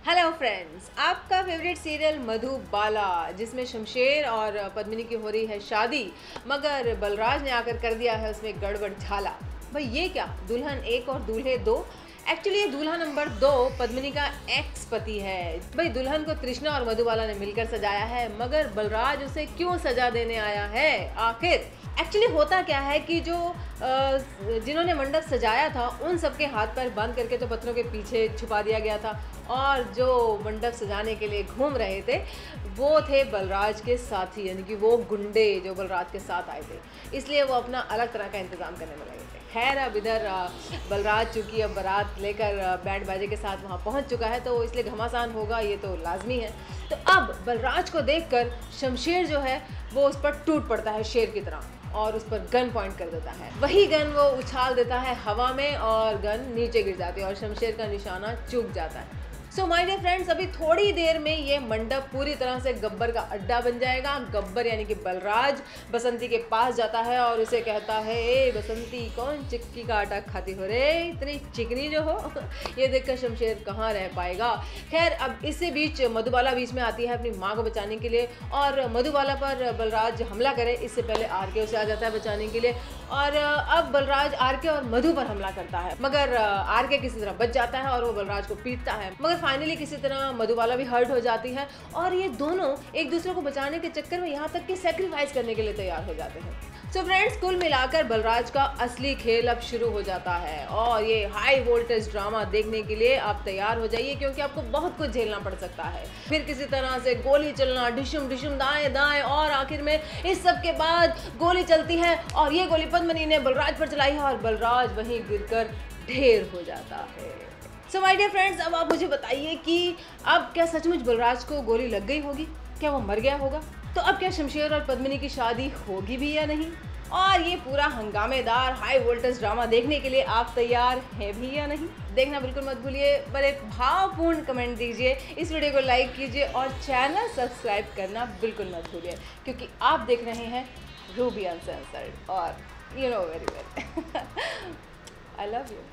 Hello friends, आपका favourite serial Madhubala जिसमें शमशेर और पद्मिनी की हो रही है शादी, मगर बलराज ने आकर कर दिया है उसमें गड़बड़ झाला। भाई ये क्या, दुल्हन एक और दूल्हे दो। एक्चुअली ये दूल्हा नंबर 2 पद्मिनी का एक्स पति है। भाई दुल्हन को तृष्णा और मधुबाला ने मिलकर सजाया है, मगर बलराज उसे क्यों सजा देने आया है आखिर। एक्चुअली होता क्या है कि जो जिन्होंने मंडप सजाया था उन सबके हाथ पैर बंद करके तो पत्थरों के पीछे छुपा दिया गया था, और जो मंडप सजाने के लिए घूम रहे थे वो थे बलराज के साथी, यानी कि वो गुंडे जो बलराज के साथ आए थे, इसलिए वो अपना अलग तरह का इंतज़ाम करने में लगे थे। खैर अब इधर बलराज चूँकि अब बारात लेकर बैंड बाजे के साथ वहाँ पहुँच चुका है तो इसलिए घमासान होगा, ये तो लाजमी है। तो अब बलराज को देखकर शमशेर जो है वो उस पर टूट पड़ता है शेर की तरह और उस पर गन पॉइंट कर देता है। वही गन वो उछाल देता है हवा में और गन नीचे गिर जाती है और शमशेर का निशाना चूक जाता है। सो माय डियर फ्रेंड्स, अभी थोड़ी देर में ये मंडप पूरी तरह से गब्बर का अड्डा बन जाएगा। गब्बर यानी कि बलराज बसंती के पास जाता है और उसे कहता है, ए बसंती कौन चिक्की का आटा खाती हो रे, इतनी चिकनी जो हो। ये देखकर शमशेर कहाँ रह पाएगा। खैर अब इसी बीच मधुबाला बीच में आती है अपनी माँ को बचाने के लिए, और मधुबाला पर बलराज हमला करे इससे पहले आरके उसे आ जाता है बचाने के लिए, और अब बलराज आरके और मधु पर हमला करता है, मगर आरके किसी तरह बच जाता है और वो बलराज को पीटता है, मगर फाइनली किसी तरह मधुबाला भी हर्ट हो जाती है और ये दोनों एक दूसरे को बचाने के चक्कर में यहाँ तक कि सैक्रिफाइस करने के लिए तैयार हो जाते हैं। सो फ्रेंड्स, कुल मिलाकर बलराज का असली खेल अब शुरू हो जाता है और ये हाई वोल्टेज ड्रामा देखने के लिए आप तैयार हो जाइए, क्योंकि आपको बहुत कुछ झेलना पड़ सकता है। फिर किसी तरह से गोली चलना, डिशुम डिशुम दाएं दाएं, और आखिर में इस सब के बाद गोली चलती है और ये गोली पद्मिनी ने बलराज पर चलाई है और बलराज वहीं गिरकर ढेर हो जाता है। सो माय डियर फ्रेंड्स, अब आप मुझे बताइए कि अब क्या सचमुच बलराज को गोली लग गई होगी, क्या वो मर गया होगा, तो अब क्या शमशेर और पद्मिनी की शादी होगी भी या नहीं, और ये पूरा हंगामेदार हाई वोल्टेज ड्रामा देखने के लिए आप तैयार हैं भी या नहीं। देखना बिल्कुल मत भूलिए, पर एक भावपूर्ण कमेंट दीजिए, इस वीडियो को लाइक कीजिए और चैनल सब्सक्राइब करना बिल्कुल मत भूलिए, क्योंकि आप देख रहे हैं रूबी अनसेंसर्ड और you know very well. I love you.